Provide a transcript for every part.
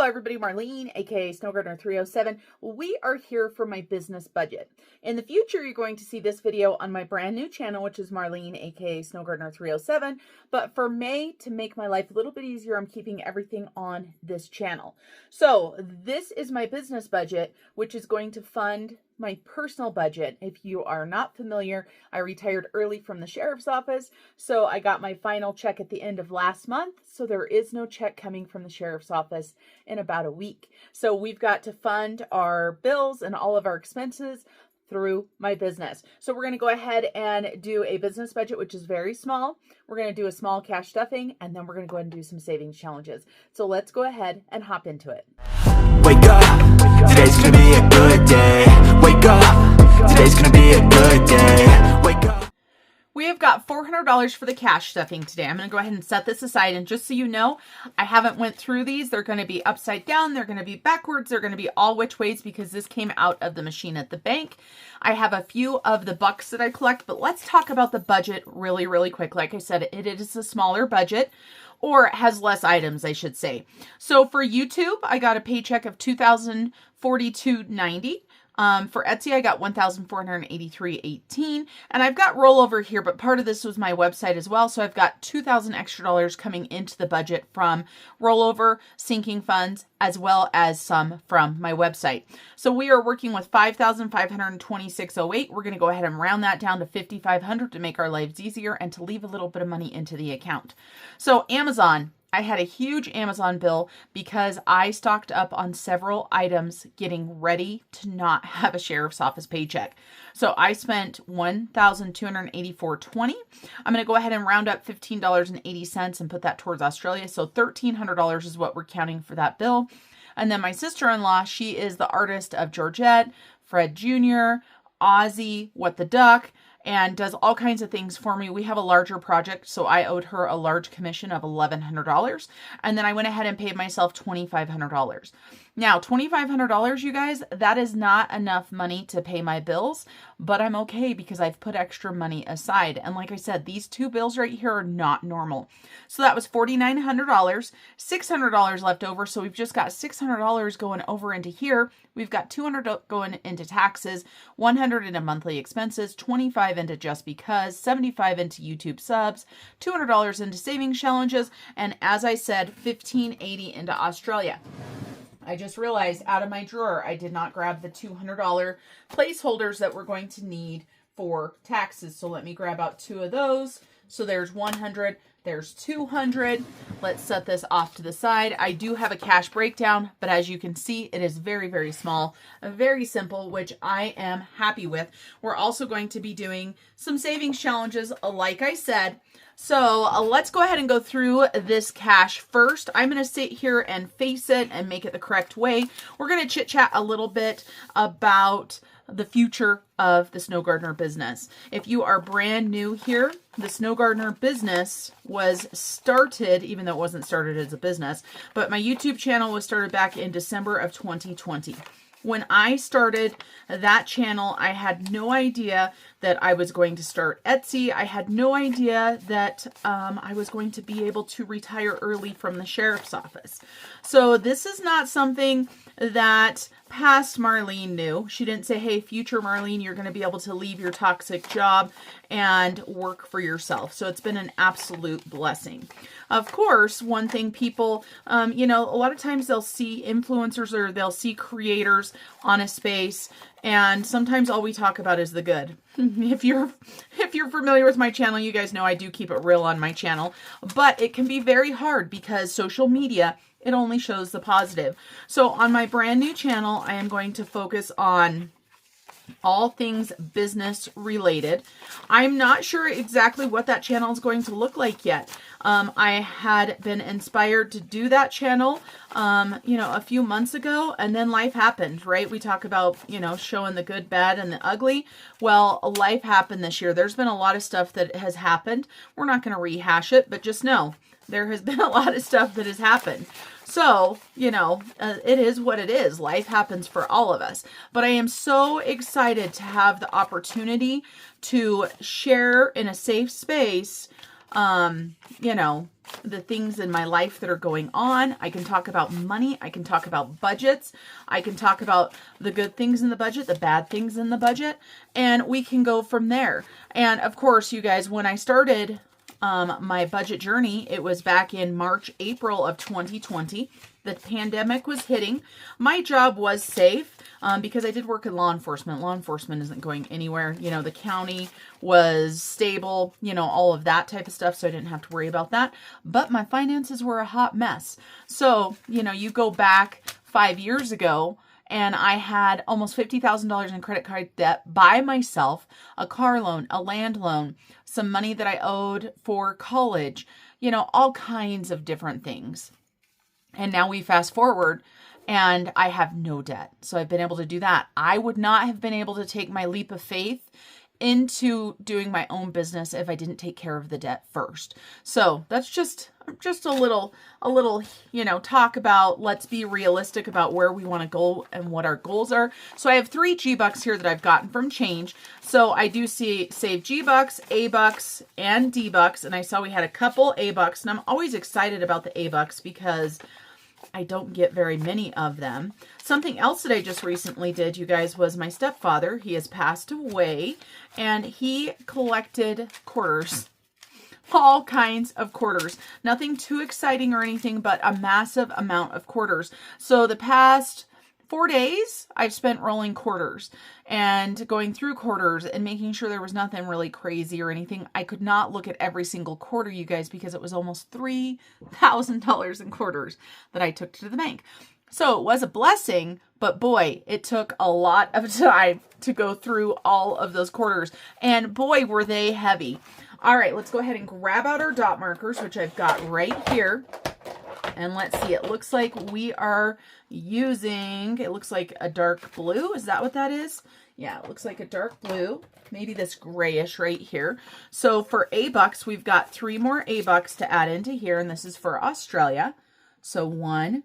Hello everybody, Marlene, aka Snow Gardener 307. We are here for my business budget. In the future, you're going to see this video on my brand new channel, which is Marlene, aka Snow Gardener 307. But for May, to make my life a little bit easier, I'm keeping everything on this channel. So this is my business budget, which is going to fund my personal budget. If you are not familiar, I retired early from the sheriff's office, so I got my final check at the end of last month, so there is no check coming from the sheriff's office in about a week. So we've got to fund our bills and all of our expenses through my business. So we're going to go ahead and do a business budget, which is very small. We're going to do a small cash stuffing, and then we're going to go ahead and do some savings challenges. So let's go ahead and hop into it. Wake up, today's gonna be a good day. Wake up, today's gonna be a good day. Wake up. We have got $400 for the cash stuffing today. I'm going to go ahead and set this aside. And just so you know, I haven't went through these. They're going to be upside down. They're going to be backwards. They're going to be all which ways because this came out of the machine at the bank. I have a few of the bucks that I collect, but let's talk about the budget really quick. Like I said, it is a smaller budget, or it has less items, I should say. So for YouTube, I got a paycheck of $2,042.90. For Etsy, I got $1,483.18, and I've got rollover here, but part of this was my website as well. So I've got $2,000 extra coming into the budget from rollover, sinking funds, as well as some from my website. So we are working with $5,526.08. We're going to go ahead and round that down to $5,500 to make our lives easier and to leave a little bit of money into the account. So Amazon. I had a huge Amazon bill because I stocked up on several items getting ready to not have a sheriff's office paycheck. So I spent $1,284.20. I'm going to go ahead and round up $15.80 and put that towards Australia. So $1,300 is what we're counting for that bill. And then my sister-in-law, she is the artist of Georgette, Fred Jr., Ozzy, What the Duck, and does all kinds of things for me. We have a larger project, so I owed her a large commission of $1,100. And then I went ahead and paid myself $2,500. Now, $2,500, you guys, that is not enough money to pay my bills, but I'm okay because I've put extra money aside. And like I said, these two bills right here are not normal. So that was $4,900, $600 left over. So we've just got $600 going over into here. We've got $200 going into taxes, $100 into monthly expenses, $25 into just because, $75 into YouTube subs, $200 into savings challenges, and as I said, $1,580 into Australia. I just realized out of my drawer, I did not grab the $200 placeholders that we're going to need for taxes. So let me grab out two of those. So there's 100, there's 200. Let's set this off to the side. I do have a cash breakdown, but as you can see, it is very small, very simple, which I am happy with. We're also going to be doing some savings challenges, like I said. So let's go ahead and go through this cash first. I'm going to sit here and face it and make it the correct way. We're going to chit chat a little bit about the future of the Snow Gardener business. If you are brand new here, the Snow Gardener business was started, even though it wasn't started as a business, but my YouTube channel was started back in December of 2020. When I started that channel, I had no idea that I was going to start Etsy. I had no idea that I was going to be able to retire early from the sheriff's office. So this is not something that past Marlene knew. She didn't say, hey, future Marlene, you're going to be able to leave your toxic job and work for yourself. So it's been an absolute blessing. Of course, one thing people, you know, a lot of times they'll see influencers or they'll see creators on a space, and sometimes all we talk about is the good. If you're familiar with my channel, you guys know I do keep it real on my channel, but it can be very hard because social media, it only shows the positive. So on my brand new channel, I am going to focus on all things business related. I'm not sure exactly what that channel is going to look like yet. I had been inspired to do that channel, you know, a few months ago, and then life happened, right? We talk about, you know, showing the good, bad, and the ugly. Well, life happened this year. There's been a lot of stuff that has happened. We're not going to rehash it, but just know there has been a lot of stuff that has happened. So, you know, it is what it is. Life happens for all of us. But I am so excited to have the opportunity to share in a safe space you know, the things in my life that are going on. I can talk about money. I can talk about budgets. I can talk about the good things in the budget, the bad things in the budget, and we can go from there. And of course, you guys, when I started my budget journey, it was back in March, April of 2020. The pandemic was hitting. My job was safe because I did work in law enforcement. Law enforcement isn't going anywhere. You know, the county was stable, you know, all of that type of stuff. So I didn't have to worry about that. But my finances were a hot mess. So, you know, you go back 5 years ago and I had almost $50,000 in credit card debt by myself, a car loan, a land loan, some money that I owed for college, you know, all kinds of different things. And now we fast forward and I have no debt. So I've been able to do that. I would not have been able to take my leap of faith into doing my own business if I didn't take care of the debt first. So that's just a little, you know, talk about, let's be realistic about where we want to go and what our goals are. So I have 3 G-Bucks here that I've gotten from change. So I do save G-Bucks, A-Bucks, and D-Bucks. And I saw we had a couple A-Bucks, and I'm always excited about the A-Bucks because I don't get very many of them. Something else that I just recently did, you guys, was my stepfather. He has passed away, and he collected quarters. All kinds of quarters. Nothing too exciting or anything, but a massive amount of quarters. So the past 4 days, I've spent rolling quarters and going through quarters and making sure there was nothing really crazy or anything. I could not look at every single quarter, you guys, because it was almost $3,000 in quarters that I took to the bank. So it was a blessing, but boy, it took a lot of time to go through all of those quarters. And boy, were they heavy. All right, let's go ahead and grab out our dot markers, which I've got right here. And let's see, it looks like we are using, it looks like a dark blue. Is that what that is? Yeah, it looks like a dark blue. Maybe this grayish right here. So for A-Bucks, we've got 3 more A-Bucks to add into here. And this is for Australia. So 1,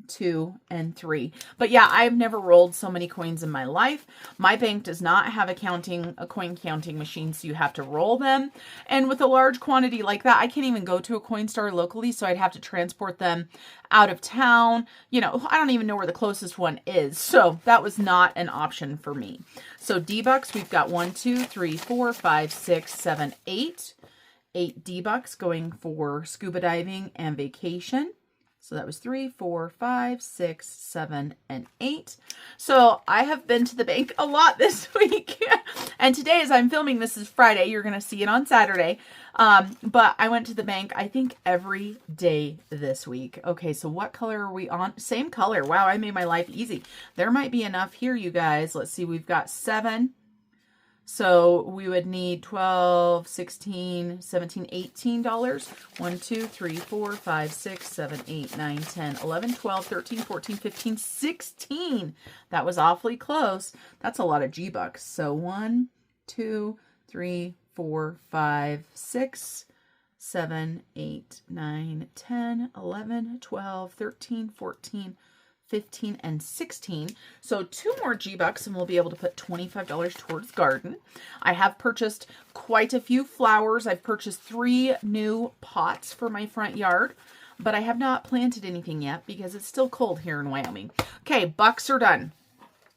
2, and 3. But yeah, I've never rolled so many coins in my life. My bank does not have a coin counting machine, so you have to roll them. And with a large quantity like that, I can't even go to a coin store locally, so I'd have to transport them out of town. You know, I don't even know where the closest one is. So that was not an option for me. So D-Bucks, we've got 1, 2, 3, 4, 5, 6, 7, 8. 8 D-Bucks going for scuba diving and vacation. So that was 3, 4, 5, 6, 7, and 8. So I have been to the bank a lot this week. And today, as I'm filming, this is Friday. You're going to see it on Saturday. But I went to the bank, I think, every day this week. Okay, so what color are we on? Same color. Wow, I made my life easy. There might be enough here, you guys. Let's see. We've got 7. So we would need 12, 16, 17, $18. 1, 2, 3, 4, 5, 6, 7, 8, 9, 10, 11, 12, 13, 14, 15, 16. That was awfully close. That's a lot of G-Bucks. So 1, 2, 3, 4, 5, 6, 7, 8, 9, 10, 11, 12, 13, 14, 15, and 16. So 2 more G-Bucks and we'll be able to put $25 towards garden. I have purchased quite a few flowers. I've purchased 3 new pots for my front yard, but I have not planted anything yet because it's still cold here in Wyoming. Okay, bucks are done.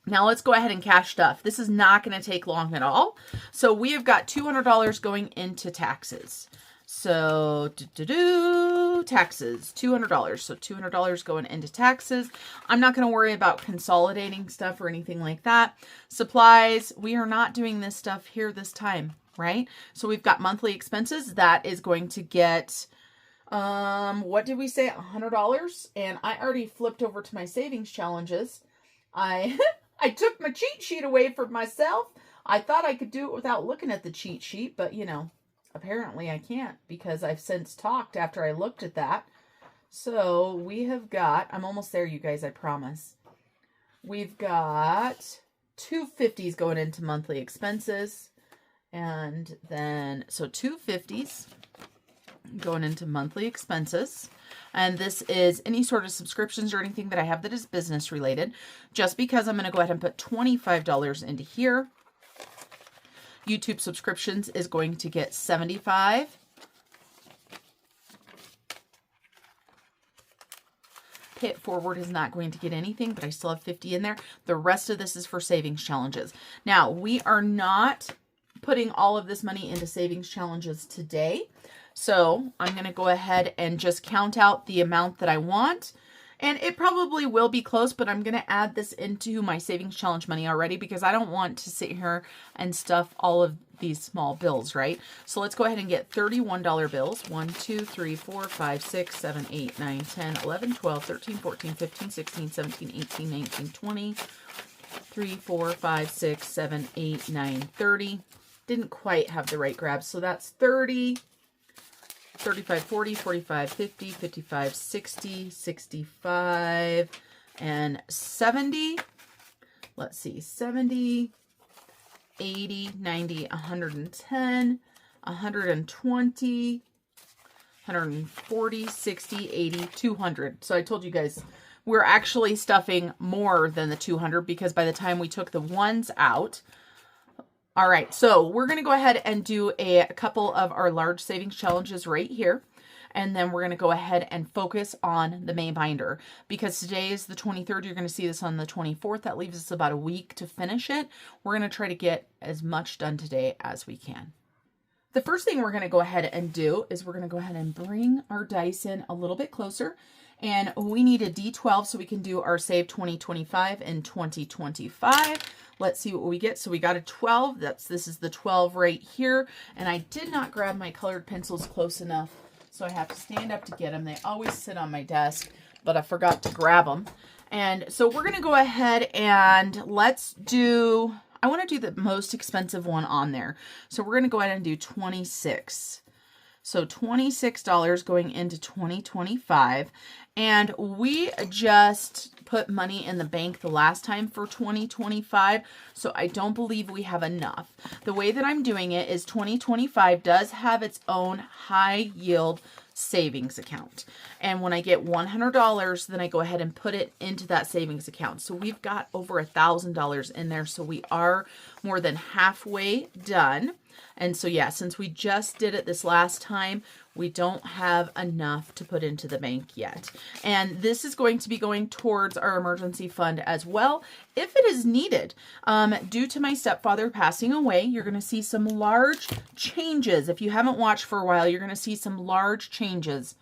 Now let's go ahead and cash stuff. This is not going to take long at all. So we have got $200 going into taxes. So, taxes, $200. So $200 going into taxes. I'm not going to worry about consolidating stuff or anything like that. Supplies, we are not doing this stuff here this time, right? So we've got monthly expenses. That is going to get, what did we say? $100. And I already flipped over to my savings challenges. I took my cheat sheet away from myself. I thought I could do it without looking at the cheat sheet, but you know, apparently I can't because I've since talked after I looked at that. So we have got, I'm almost there, you guys, I promise. We've got 250s going into monthly expenses. And then, so 250s going into monthly expenses. And this is any sort of subscriptions or anything that I have that is business related. Just because I'm going to go ahead and put $25 into here. YouTube subscriptions is going to get $75. pay it forward is not going to get anything, but I still have 50 in there. The rest of this is for savings challenges. Now, we are not putting all of this money into savings challenges today. So I'm going to go ahead and just count out the amount that I want. And it probably will be close, but I'm going to add this into my savings challenge money already because I don't want to sit here and stuff all of these small bills, right? So let's go ahead and get $31 bills. 1, 2, 3, 4, 5, 6, 7, 8, 9, 10, 11, 12, 13, 14, 15, 16, 17, 18, 19, 20, 3, 4, 5, 6, 7, 8, 9, 30. Didn't quite have the right grab. So that's 30. 35, 40, 45, 50, 55, 60, 65, and 70. Let's see, 70, 80, 90, 110, 120, 140, 60, 80, 200. So I told you guys we're actually stuffing more than the 200 because by the time we took the ones out. All right, so we're going to go ahead and do a couple of our large savings challenges right here. And then we're going to go ahead and focus on the May binder. Because today is the 23rd, you're going to see this on the 24th. That leaves us about a week to finish it. We're going to try to get as much done today as we can. The first thing we're going to go ahead and do is we're going to go ahead and bring our dice in a little bit closer. And we need a D12 so we can do our Save 2025 and 2025. Let's see what we get. So we got a 12. This is the 12 right here. And I did not grab my colored pencils close enough, so I have to stand up to get them. They always sit on my desk, but I forgot to grab them. And so we're going to go ahead and let's do, I want to do the most expensive one on there. So we're going to go ahead and do 26. So $26 going into 2025. And we just put money in the bank the last time for 2025. So I don't believe we have enough. The way that I'm doing it is 2025 does have its own high yield savings account. And when I get $100, then I go ahead and put it into that savings account. So we've got over $1,000 in there. So we are more than halfway done. And so, yeah, since we just did it this last time, we don't have enough to put into the bank yet. And this is going to be going towards our emergency fund as well, if it is needed. Due to my stepfather passing away, you're going to see some large changes. If you haven't watched for a while, you're going to see some large changes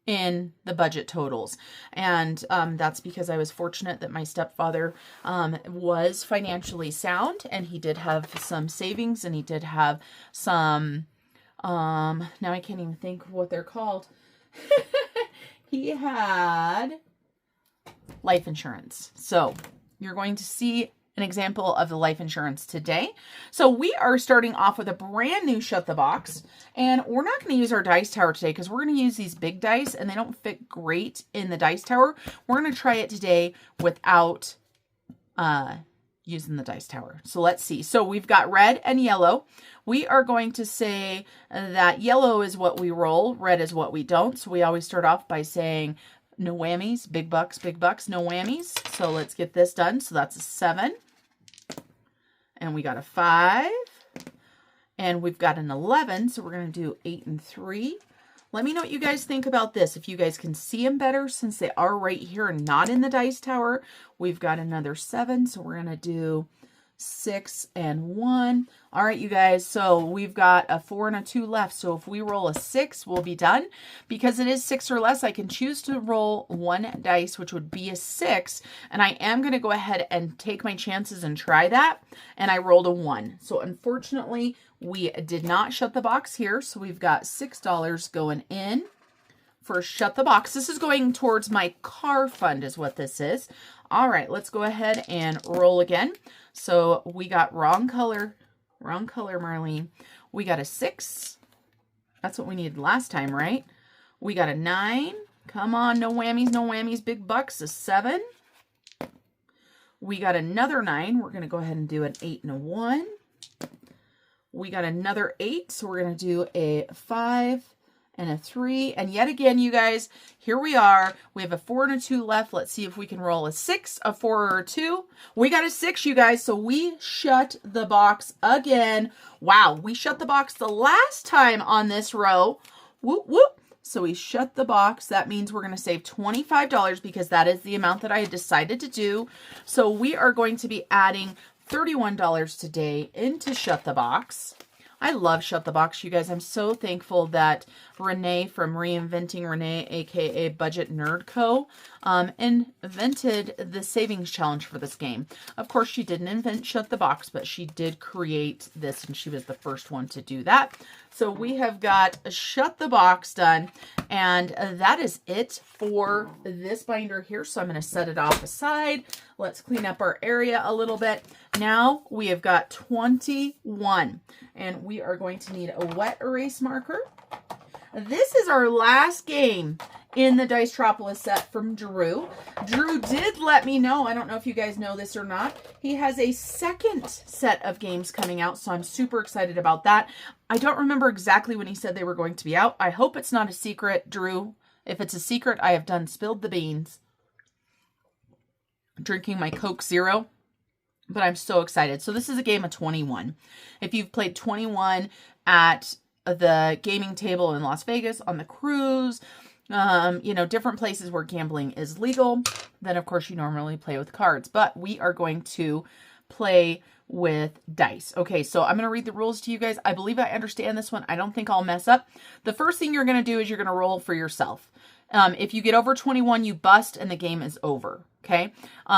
in the budget totals. And that's because I was fortunate that my stepfather was financially sound, and he did have some savings, and he did have some, now I can't even think of what they're called. He had life insurance. So you're going to see an example of the life insurance today. So we are starting off with a brand new Shut the Box, and we're not going to use our dice tower today because we're going to use these big dice and they don't fit great in the dice tower. We're going to try it today without using the dice tower. So let's see. So we've got red and yellow. We are going to say that yellow is what we roll, red is what we don't. So we always start off by saying no whammies, big bucks, no whammies. So let's get this done. So that's a 7. And we got a 5. And we've got an 11. So we're going to do 8 and 3. Let me know what you guys think about this. If you guys can see them better, since they are right here and not in the dice tower. We've got another 7. So we're going to do 6 and 1. All right, you guys. So we've got a 4 and a 2 left. So if we roll a 6, we'll be done. Because it is 6 or less, I can choose to roll 1 dice, which would be a 6. And I am going to go ahead and take my chances and try that. And I rolled a 1. So unfortunately, we did not shut the box here. So we've got $6 going in for Shut the Box. This is going towards my car fund is what this is. All right, let's go ahead and roll again. So we got wrong color, Marlene. We got a 6. That's what we needed last time, right? We got a 9. Come on, no whammies, big bucks, a 7. We got another 9. We're going to go ahead and do an 8 and a 1. We got another 8, so we're going to do a 5 and a 3. And yet again, you guys, here we are. We have a 4 and a 2 left. Let's see if we can roll a 6, a 4, or a 2. We got a 6, you guys. So we shut the box again. Wow, we shut the box the last time on this row. Whoop, whoop. So we shut the box. That means we're going to save $25 because that is the amount that I decided to do. So we are going to be adding $31 today into Shut the Box. I love Shut the Box, you guys. I'm so thankful that Renee from Reinventing Renee, aka Budget Nerd Co., invented the savings challenge for this game. Of course, she didn't invent Shut the Box, but she did create this, and she was the first one to do that. So we have got Shut the Box done, and that is it for this binder here. So I'm going to set it off aside. Let's clean up our area a little bit. Now we have got 21, and we are going to need a wet erase marker. This is our last game in the Dicetropolis set from Drew. Drew did let me know, I don't know if you guys know this or not, he has a second set of games coming out, so I'm super excited about that. I don't remember exactly when he said they were going to be out. I hope it's not a secret, Drew. If it's a secret, I have done spilled the beans. Drinking my Coke Zero, but I'm so excited. So this is a game of 21. If you've played 21 at the gaming table in Las Vegas, on the cruise, you know, different places where gambling is legal, then of course you normally play with cards, but we are going to play with dice. Okay, so I'm going to read the rules to you guys. I believe I understand this one. I don't think I'll mess up. The first thing you're going to do is you're going to roll for yourself. If you get over 21, you bust and the game is over. Okay.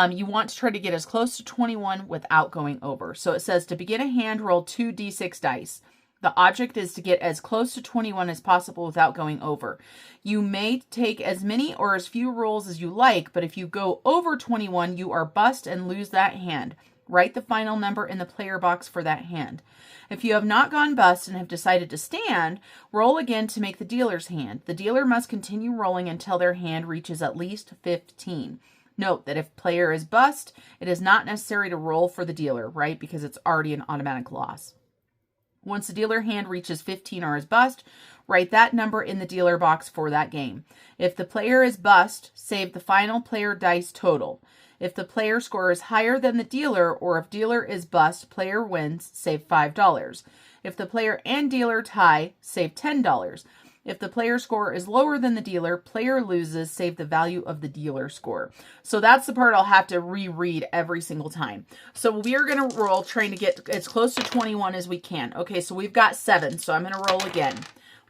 You want to try to get as close to 21 without going over. So it says to begin a hand, roll 2d6 dice. The object is to get as close to 21 as possible without going over. You may take as many or as few rolls as you like, but if you go over 21, you are bust and lose that hand. Write the final number in the player box for that hand. If you have not gone bust and have decided to stand, roll again to make the dealer's hand. The dealer must continue rolling until their hand reaches at least 15. Note that if player is bust, it is not necessary to roll for the dealer, right? Because it's already an automatic loss. Once the dealer hand reaches 15 or is bust, write that number in the dealer box for that game. If the player is bust, save the final player dice total. If the player score is higher than the dealer, or if dealer is bust, player wins, save $5. If the player and dealer tie, save $10. If the player score is lower than the dealer, player loses, save the value of the dealer score. So that's the part I'll have to reread every single time. So we are going to roll, trying to get as close to 21 as we can. Okay, so we've got 7, so I'm going to roll again.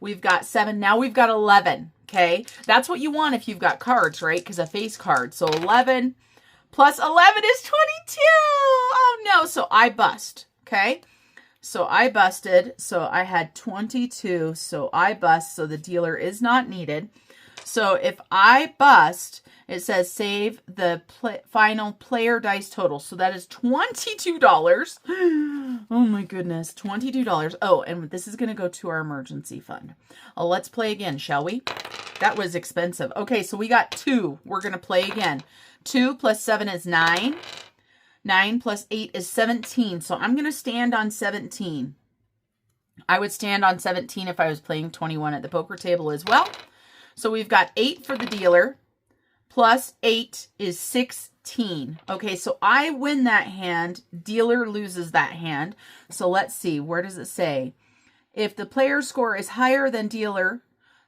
We've got 7. Now we've got 11, okay? That's what you want if you've got cards, right? Because a face card. So 11 plus 11 is 22. Oh, no. So I bust, okay? So I busted, so I had 22, so I bust, so the dealer is not needed. So if I bust, it says save the final player dice total. So that is $22. Oh my goodness, $22. Oh, and this is going to go to our emergency fund. Let's play again, shall we? That was expensive. Okay, so we got 2. We're going to play again. 2 plus 7 is 9. 9 plus 8 is 17. So I'm going to stand on 17. I would stand on 17 if I was playing 21 at the poker table as well. So we've got 8 for the dealer. Plus 8 is 16. Okay, so I win that hand. Dealer loses that hand. So let's see. Where does it say? If the player score is higher than dealer,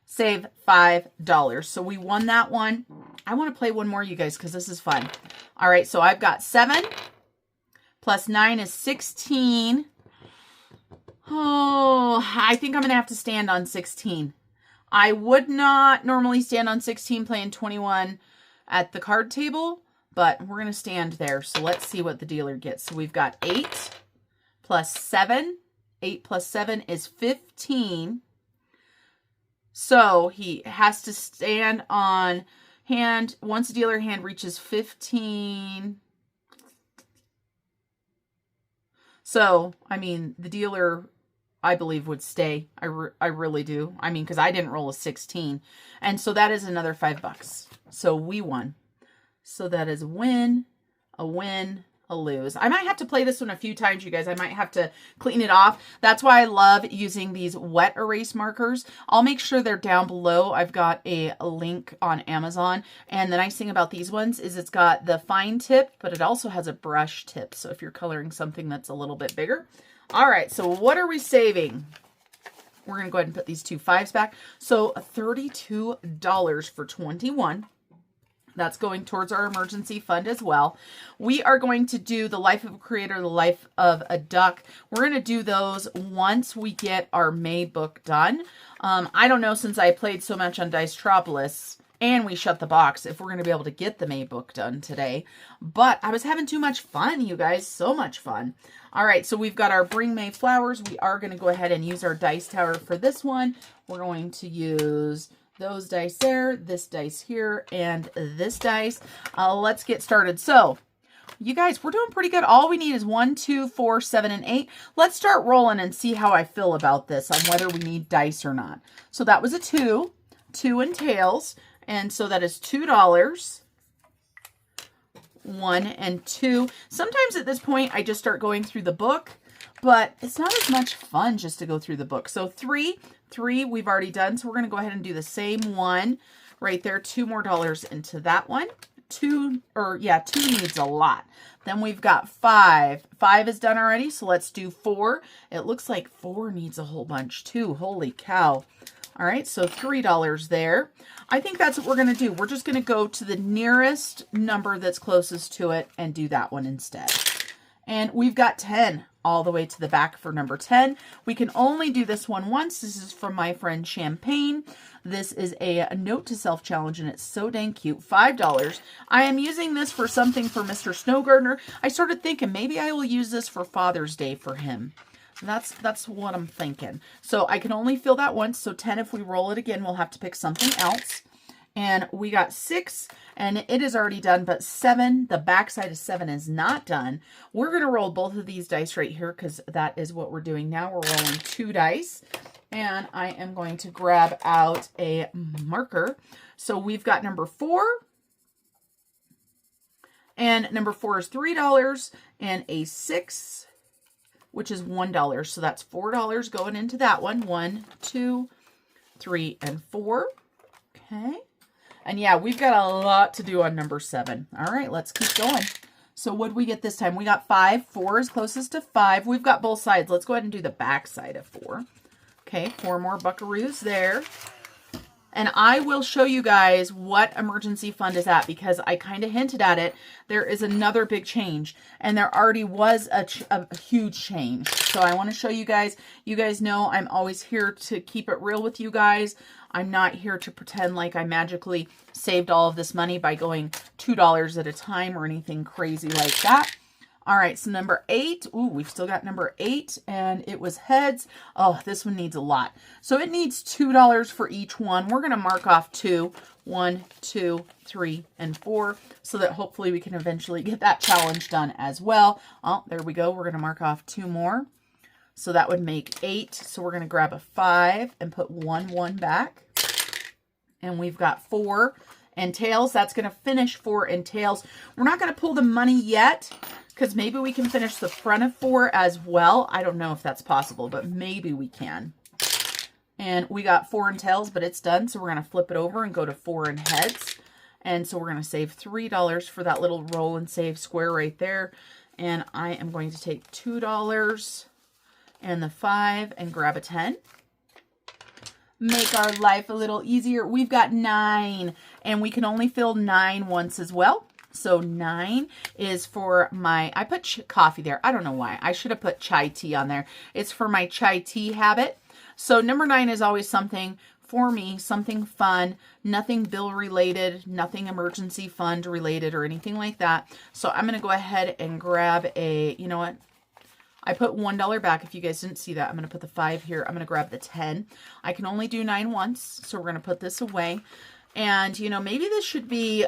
save $5. So we won that one. I want to play one more, you guys, because this is fun. All right, so I've got 7 plus 9 is 16. Oh, I think I'm going to have to stand on 16. I would not normally stand on 16 playing 21 at the card table, but we're going to stand there. So let's see what the dealer gets. So we've got 8 plus 7. 8 plus 7 is 15. So he has to stand on hand. Once the dealer hand reaches 15. So, I mean, the dealer, I believe, would stay. I really do. I mean, because I didn't roll a 16. And so that is another $5. So we won. So that is a win, a lose. I might have to play this one a few times, you guys. I might have to clean it off. That's why I love using these wet erase markers. I'll make sure they're down below. I've got a link on Amazon. And the nice thing about these ones is it's got the fine tip, but it also has a brush tip. So if you're coloring something that's a little bit bigger. All right, so what are we saving? We're going to go ahead and put these 2 5s back. So $32 for 21. That's going towards our emergency fund as well. We are going to do the life of a creator, the life of a duck. We're going to do those once we get our May book done. I don't know, since I played so much on Dicetropolis and we shut the box, if we're going to be able to get the May book done today. But I was having too much fun, you guys. So much fun. All right, so we've got our Bring May Flowers. We are going to go ahead and use our dice tower for this one. We're going to use those dice there, this dice here, and this dice. Let's get started. So, you guys, we're doing pretty good. All we need is 1, 2, 4, 7, and 8. Let's start rolling and see how I feel about this, on whether we need dice or not. So that was a 2 and tails, and so that is $2. 1 and 2. Sometimes at this point, I just start going through the book, but it's not as much fun just to go through the book. So 3 we've already done, so we're going to go ahead and do the same one right there. $2 more into that one. 2 needs a lot. Then we've got 5. 5 is done already, so let's do 4. It looks like 4 needs a whole bunch too. Holy cow. All right, so $3 there. I think that's what we're going to do. We're just going to go to the nearest number that's closest to it and do that one instead. And we've got 10 all the way to the back for number 10. We can only do this one once. This is from my friend Champagne. This is a note to self challenge, and it's so dang cute. $5. I am using this for something for Mr. Snow Gardener. I started thinking maybe I will use this for Father's Day for him. That's what I'm thinking. So I can only fill that once. So 10, if we roll it again, we'll have to pick something else. And we got 6, and it is already done, but 7, the back side of 7 is not done. We're going to roll both of these dice right here because that is what we're doing now. We're rolling 2 dice, and I am going to grab out a marker. So we've got number 4, and number 4 is $3, and a 6, which is $1. So that's $4 going into that one. 1, 2, 3, and 4. Okay. And yeah, we've got a lot to do on number 7. All right, let's keep going. So what did we get this time? We got 5. 4 is closest to 5. We've got both sides. Let's go ahead and do the back side of 4. Okay, 4 more buckaroos there. And I will show you guys what emergency fund is at, because I kind of hinted at it. There is another big change, and there already was a huge change. So I want to show you guys. You guys know I'm always here to keep it real with you guys. I'm not here to pretend like I magically saved all of this money by going $2 at a time or anything crazy like that. All right, so number 8. Ooh, we've still got number 8, and it was heads. Oh, this one needs a lot. So it needs $2 for each one. We're going to mark off 2. 1, 2, 3, and 4, so that hopefully we can eventually get that challenge done as well. Oh, there we go. We're going to mark off 2 more. So that would make 8. So we're going to grab a 5 and put 1 back. And we've got 4 and tails. That's going to finish 4 and tails. We're not going to pull the money yet, because maybe we can finish the front of 4 as well. I don't know if that's possible, but maybe we can. And we got 4 and tails, but it's done. So we're going to flip it over and go to 4 and heads. And so we're going to save $3 for that little roll and save square right there. And I am going to take $2 and the 5 and grab a 10. Make our life a little easier. We've got 9, and we can only fill 9 once as well. So 9 is for my, I put coffee there. I don't know why. I should have put chai tea on there. It's for my chai tea habit. So number 9 is always something for me, something fun, nothing bill related, nothing emergency fund related or anything like that. So I'm going to go ahead and grab a, you know what? I put $1 back. If you guys didn't see that, I'm going to put the 5 here. I'm going to grab the 10. I can only do 9 once, so we're going to put this away. And, you know, maybe this should be,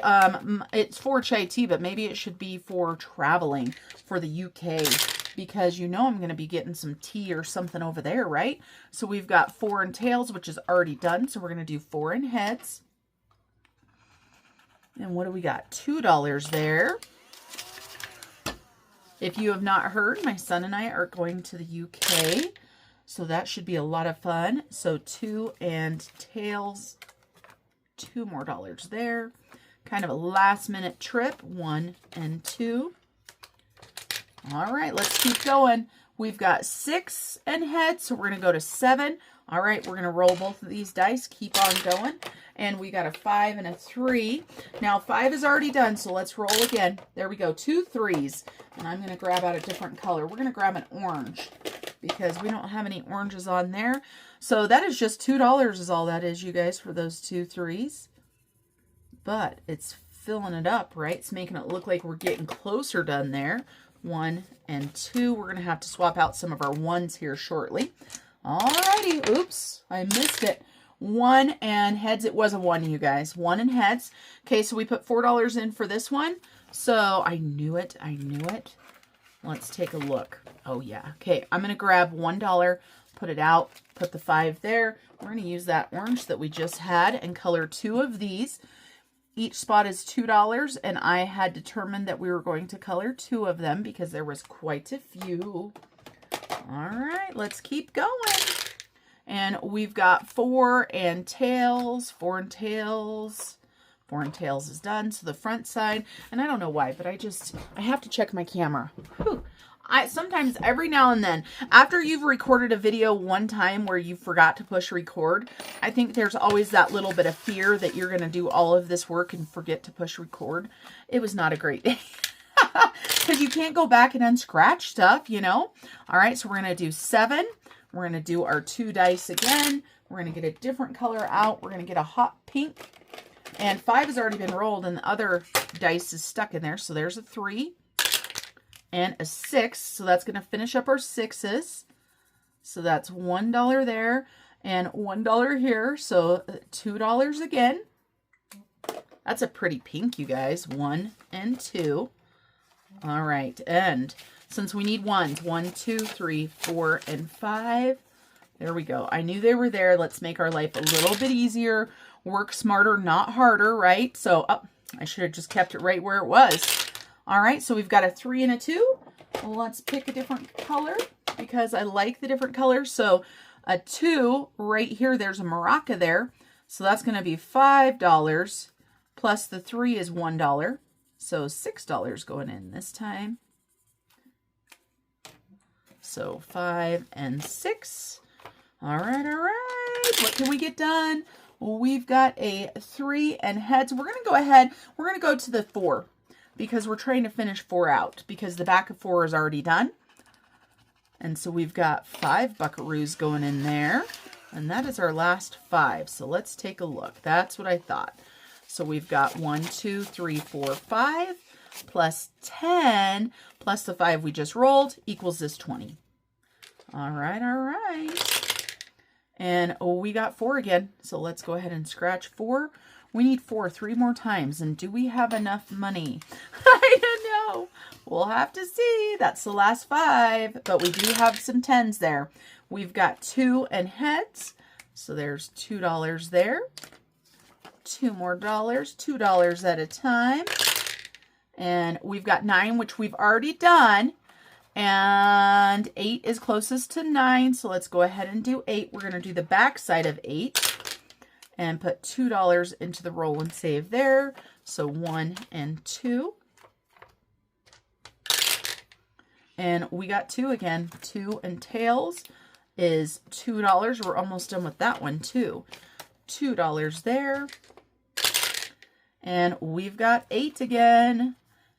it's for chai tea, but maybe it should be for traveling for the UK, because you know I'm going to be getting some tea or something over there, right? So we've got 4 and tails, which is already done. So we're going to do 4 and heads. And what do we got? $2 there. If you have not heard, my son and I are going to the UK, so that should be a lot of fun. So 2 and tails, $2 more there. Kind of a last minute trip, 1 and 2. All right, let's keep going. We've got 6 and heads, so we're going to go to 7. All right, we're going to roll both of these dice, keep on going. And we got a 5 and a 3. Now 5 is already done, so let's roll again. There we go, 2 3s. And I'm going to grab out a different color. We're going to grab an orange because we don't have any oranges on there. So that is just $2 is all that is, you guys, for those 2 3s. But it's filling it up, right? It's making it look like we're getting closer done there. 1 and 2. We're going to have to swap out some of our 1s here shortly. Alrighty. Oops, I missed it. 1 and heads. It was a 1, you guys. 1 and heads. Okay, so we put $4 in for this one. So I knew it. I knew it. Let's take a look. Oh, yeah. Okay, I'm going to grab $1, put it out, put the 5 there. We're going to use that orange that we just had and color 2 of these. Each spot is $2, and I had determined that we were going to color 2 of them because there was quite a few. All right, let's keep going. And we've got 4 and tails, 4 and tails. 4 and tails is done. So the front side, and I don't know why, but I have to check my camera. Whew. Sometimes every now and then, after you've recorded a video one time where you forgot to push record, I think there's always that little bit of fear that you're going to do all of this work and forget to push record. It was not a great day. Because you can't go back and unscratch stuff, you know. All right, so we're going to do 7. We're going to do our 2 dice again. We're going to get a different color out. We're going to get a hot pink. And 5 has already been rolled, and the other dice is stuck in there. So there's a 3 and a 6. So that's going to finish up our 6s. So that's $1 there and $1 here. So $2 again. That's a pretty pink, you guys. 1 and 2. All right, and since we need 1s, 1, 2, 3, 4, and 5. There we go. I knew they were there. Let's make our life a little bit easier. Work smarter, not harder, right? So, I should have just kept it right where it was. All right, so we've got a 3 and a 2. Well, let's pick a different color because I like the different colors. So, a 2 right here, there's a maraca there. So, that's going to be $5 plus the 3 is $1. So $6 going in this time. So 5 and 6. All right, all right. What can we get done? Well, we've got a 3 and heads. We're going to go ahead. We're going to go to the 4 because we're trying to finish 4 out because the back of 4 is already done. And so we've got 5 buckaroos going in there. And that is our last 5. So let's take a look. That's what I thought. So we've got 1, 2, 3, 4, 5 plus 10 plus the 5 we just rolled equals this 20. All right, all right. And we got 4 again. So let's go ahead and scratch 4. We need 4 3 more times. And do we have enough money? I don't know. We'll have to see. That's the last 5. But we do have some 10s there. We've got 2 and heads. So there's $2 there. 2 more dollars, $2 at a time. And we've got 9, which we've already done. And 8 is closest to 9. So let's go ahead and do 8. We're going to do the back side of 8 and put $2 into the roll and save there. So 1 and 2. And we got 2 again. 2 and tails is $2. We're almost done with that one too. $2 there. And we've got 8 again.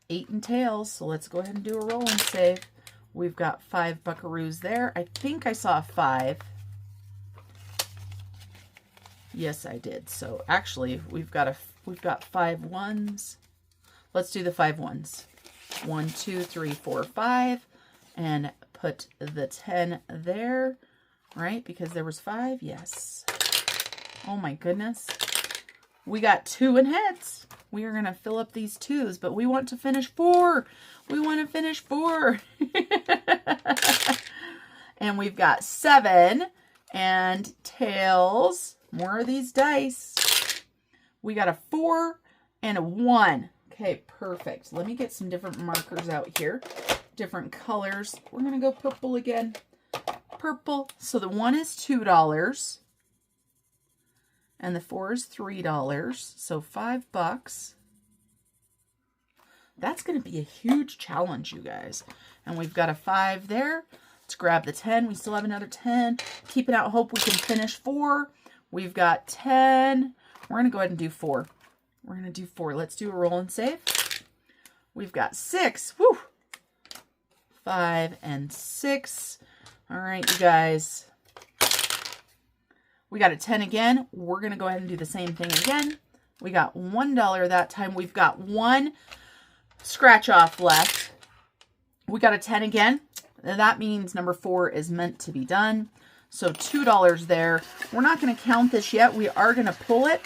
8 and tails. So let's go ahead and do a roll and save. We've got 5 buckaroos there. I think I saw 5. Yes, I did. So actually, we've got 5 1s. Let's do the 5 1s. 1, 2, 3, 4, 5. And put the 10 there. Right? Because there was 5. Yes. Oh my goodness. We got 2 and heads. We are going to fill up these 2s, but we want to finish 4. We want to finish 4. And we've got 7 and tails. More of these dice. We got a 4 and a 1. Okay, perfect. Let me get some different markers out here. Different colors. We're going to go purple again. Purple. So the 1 is $2. And the 4 is $3, so $5. That's going to be a huge challenge, you guys. And we've got a 5 there. Let's grab the 10. We still have another 10. Keeping out hope we can finish 4. We've got 10. We're going to go ahead and do 4. We're going to do 4. Let's do a roll and save. We've got 6. Woo! 5 and 6. All right, you guys. We got a 10 again. We're going to go ahead and do the same thing again. We got $1 that time. We've got 1 scratch off left. We got a 10 again. That means number 4 is meant to be done. So $2 there. We're not going to count this yet. We are going to pull it,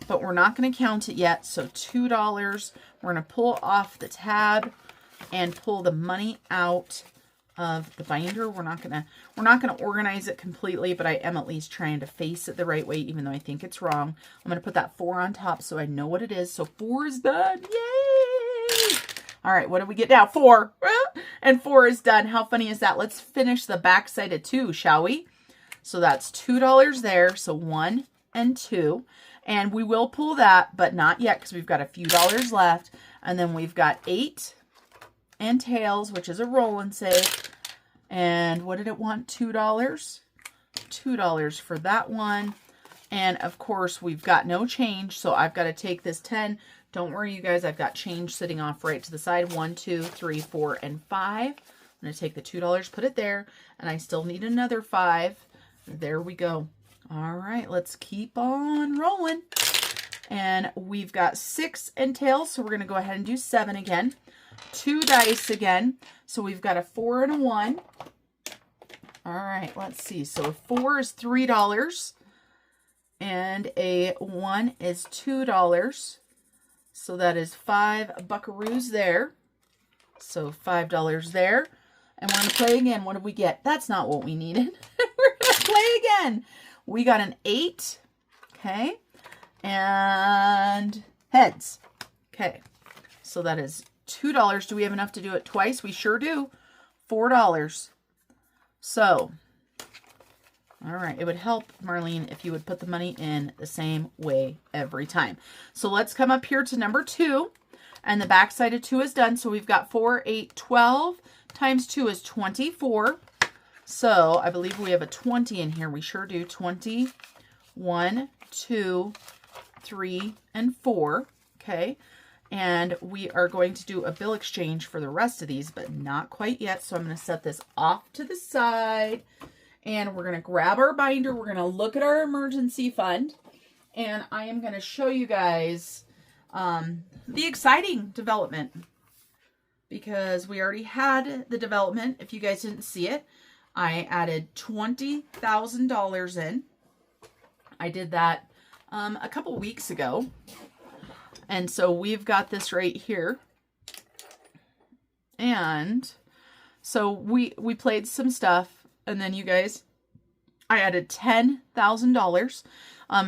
but we're not going to count it yet. So $2. We're going to pull off the tab and pull the money out of the binder. We're not gonna organize it completely, but I am at least trying to face it the right way, even though I think it's wrong. I'm gonna put that 4 on top so I know what it is. So 4 is done. Yay! All right, what do we get now? 4. And 4 is done. How funny is that? Let's finish the back side of 2, shall we? So that's $2 there. So 1 and 2. And we will pull that, but not yet because we've got a few dollars left. And then we've got 8 and tails, which is a roll and save. And what did it want? $2. $2 for that one. And of course, we've got no change, so I've got to take this 10. Don't worry, you guys, I've got change sitting off right to the side. 1, 2, 3, 4, and 5. I'm going to take the $2, put it there, and I still need another 5. There we go. All right, let's keep on rolling. And we've got 6 and tails, so we're going to go ahead and do 7 again. 2 dice again. So we've got a 4 and a 1. All right, let's see. So a 4 is $3 and a 1 is $2. So that is 5 buckaroos there. So $5 there. And we're going to play again. What did we get? That's not what we needed. We're going to play again. We got an 8. Okay. And heads. Okay. So that is $2. Do we have enough to do it twice? We sure do. $4. So, all right. It would help, Marlene, if you would put the money in the same way every time. So let's come up here to number 2. And the back side of 2 is done. So we've got 4, 8, 12 times 2 is 24. So I believe we have a 20 in here. We sure do. 20, 1, 2, 3, and 4. Okay. And we are going to do a bill exchange for the rest of these, but not quite yet. So I'm going to set this off to the side. And we're going to grab our binder. We're going to look at our emergency fund. And I am going to show you guys the exciting development. Because we already had the development. If you guys didn't see it, I added $20,000 in. I did that a couple weeks ago. And so we've got this right here. And so we played some stuff. And then you guys, I added $10,000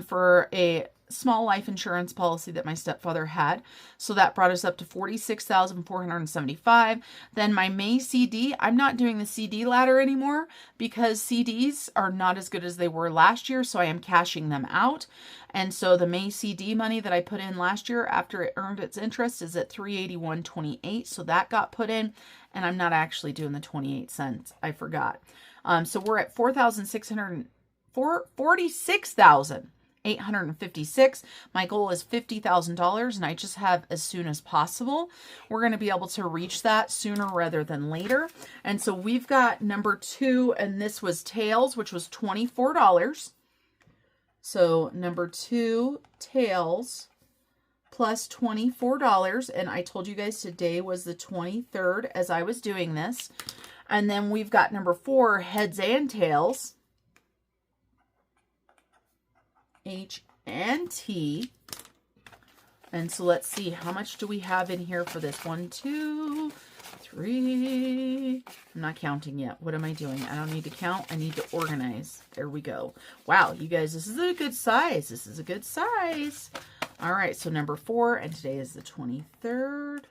for a small life insurance policy that my stepfather had. So that brought us up to $46,475. Then my May CD, I'm not doing the CD ladder anymore because CDs are not as good as they were last year. So I am cashing them out. And so the May CD money that I put in last year after it earned its interest is at $381.28. So that got put in, and I'm not actually doing the 28 cents. I forgot. So we're at $46,856. My goal is $50,000, and I just have as soon as possible. We're going to be able to reach that sooner rather than later. And so we've got number 2, and this was tails, which was $24. So number 2, tails, plus $24. And I told you guys today was the 23rd as I was doing this. And then we've got number 4, heads and tails. H and T. And so let's see, how much do we have in here for this? 1, 2, 3. I'm not counting yet. What am I doing? I don't need to count. I need to organize. There we go. Wow, you guys, this is a good size. This is a good size. All right, so number 4, and today is the 23rd.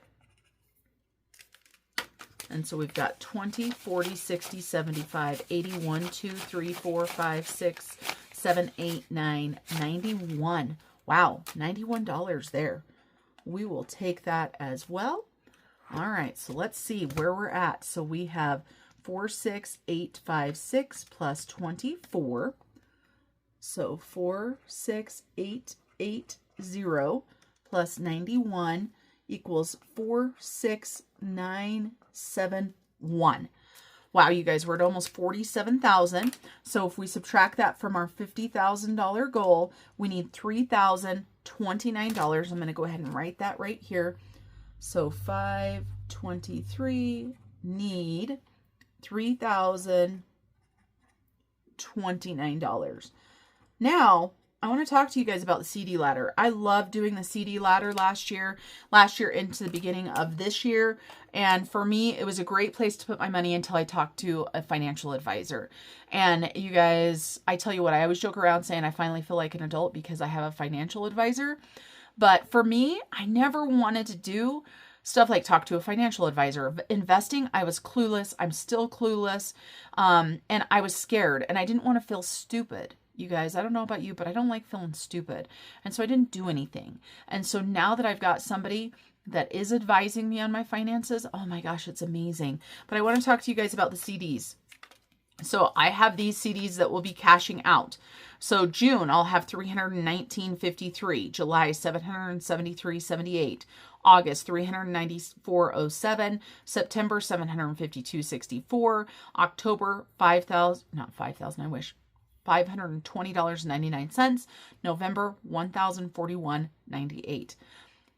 And so we've got 20, 40, 60, 75, 80, 1, 2, 3, 4, 5, 6, 7, 8, 9, 91. Wow, $91 there. We will take that as well. All right, so let's see where we're at. So we have 46856 plus 24. So 46880 plus 91 equals 46971. Wow, you guys, we're at almost 47,000. So if we subtract that from our $50,000 goal, we need $3,029. I'm going to go ahead and write that right here. So 523 need $3,029. Now, I want to talk to you guys about the CD ladder. I love doing the CD ladder last year into the beginning of this year. And for me, it was a great place to put my money until I talked to a financial advisor. And you guys, I tell you what, I always joke around saying I finally feel like an adult because I have a financial advisor. But for me, I never wanted to do stuff like talk to a financial advisor. Investing, I was clueless. I'm still clueless. And I was scared and I didn't want to feel stupid. You guys, I don't know about you, but I don't like feeling stupid. And so I didn't do anything. And so now that I've got somebody that is advising me on my finances, oh my gosh, it's amazing. But I want to talk to you guys about the CDs. So I have these CDs that will be cashing out. So June, I'll have $319.53. July, $773.78. August, $394.07. September, $752.64. October, $520.99. November, $1,041.98.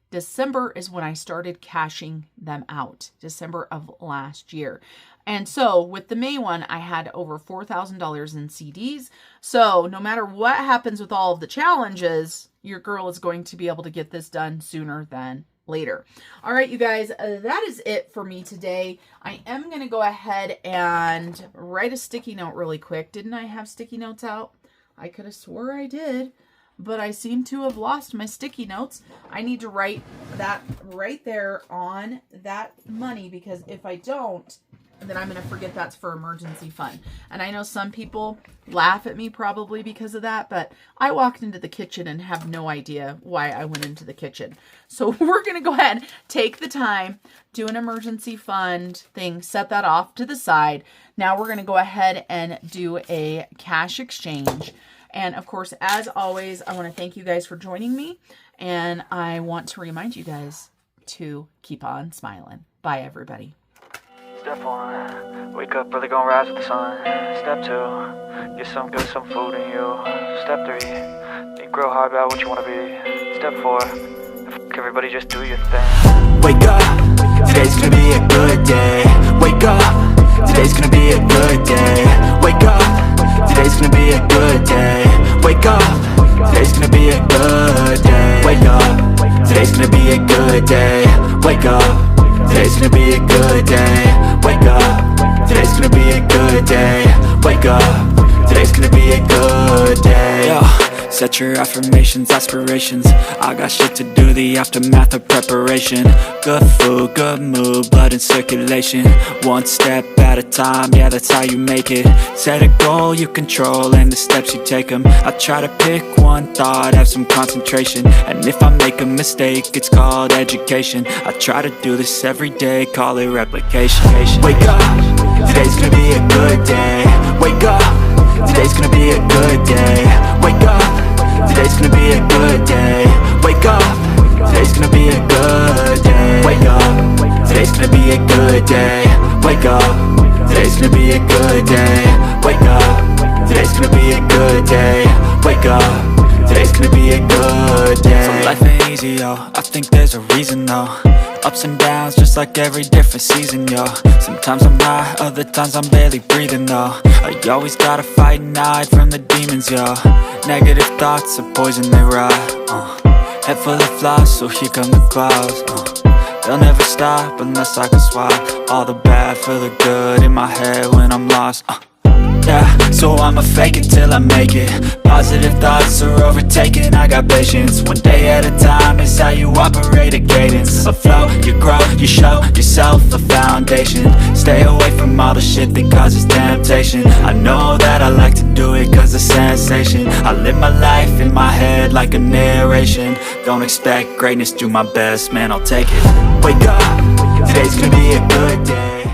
December is when I started cashing them out. December of last year. And so with the May one, I had over $4,000 in CDs. So no matter what happens with all of the challenges, your girl is going to be able to get this done sooner than later. All right, you guys, that is it for me today. I am going to go ahead and write a sticky note really quick. Didn't I have sticky notes out? I could have swore I did, but I seem to have lost my sticky notes. I need to write that right there on that money, because if I don't, then I'm going to forget that's for emergency fund. And I know some people laugh at me probably because of that, but I walked into the kitchen and have no idea why I went into the kitchen. So we're going to go ahead, take the time, do an emergency fund thing, set that off to the side. Now we're going to go ahead and do a cash exchange. And of course, as always, I want to thank you guys for joining me. And I want to remind you guys to keep on smiling. Bye, everybody. Step 1, wake up early, gonna rise with the sun. Step 2, get some good, some food in you. Step 3, think real hard about what you wanna be. Step 4, everybody just do your thing. Wake up, today's gonna be a good day. Wake up, today's gonna be a good day. Wake up, today's gonna be a good day. Wake up, today's gonna be a good day. Wake up, today's gonna be a good day. Wake up, today's gonna be a good day. Wake up, today's gonna be a good day. Wake up, today's gonna be a good day. Yo, set your affirmations, aspirations. I got shit to do, the aftermath of preparation. Good food, good mood, blood in circulation. One step at a time, yeah, that's how you make it. Set a goal you control and the steps you take them. I try to pick one thought, have some concentration. And if I make a mistake, it's called education. I try to do this every day, call it replication. Wake up, today's gonna be a good day. Wake up, today's gonna be a good day. Wake up, today's gonna be a good day. Wake up, today's gonna be a good day. Wake up, today's gonna be a good day. Wake up, today's gonna be a good day. Wake up, today's gonna be a good day. Wake up, today's gonna be a good day. So life ain't easy, yo, I think there's a reason though. Ups and downs, just like every different season, yo. Sometimes I'm high, other times I'm barely breathing, though. I always gotta fight and hide from the demons, yo. Negative thoughts are poison, they rot. Head full of flies, so here come the clouds. They'll never stop unless I can swap all the bad for the good in my head when I'm lost. Yeah, so I'ma fake it till I make it. Positive thoughts are overtaken, I got patience. One day at a time is how you operate a cadence. A flow, you grow, you show yourself a foundation. Stay away from all the shit that causes temptation. I know that I like to do it cause it's sensation. I live my life in my head like a narration. Don't expect greatness, do my best, man, I'll take it. Wake up, today's gonna be a good day.